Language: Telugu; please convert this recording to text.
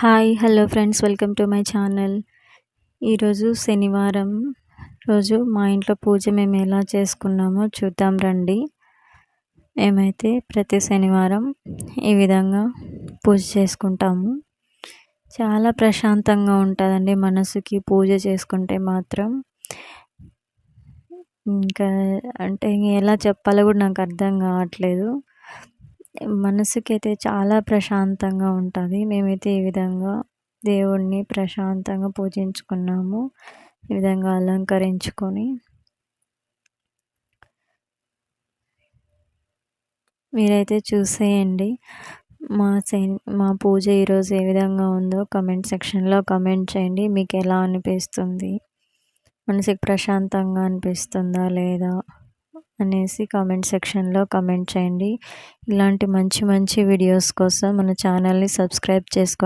Hi hello friends, welcome to my channel. ఈరోజు శనివారం రోజు మా ఇంట్లో పూజ మేము ఎలా చేసుకున్నామో చూద్దాం రండి. మేమైతే ప్రతి శనివారం ఈ విధంగా పూజ చేసుకుంటాము. చాలా ప్రశాంతంగా ఉంటుందండి మనసుకి పూజ చేసుకుంటే మాత్రం. ఇంకా అంటే ఎలా చెప్పాలో కూడా నాకు అర్థం కావట్లేదు. మనసుకైతే చాలా ప్రశాంతంగా ఉంటుంది. మేమైతే ఈ విధంగా దేవుణ్ణి ప్రశాంతంగా పూజించుకున్నాము. ఈ విధంగా అలంకరించుకొని మీరైతే చూసేయండి. మా పూజ ఈరోజు ఏ విధంగా ఉందో కమెంట్ సెక్షన్లో కమెంట్ చేయండి. మీకు ఎలా అనిపిస్తుంది, మనసుకి ప్రశాంతంగా అనిపిస్తుందా లేదా అనేసి కామెంట్ సెక్షన్లో కమెంట్ చేయండి. ఇలాంటి మంచి మంచి వీడియోస్ కోసం మన ఛానల్ని సబ్స్క్రైబ్ చేసుకోండి.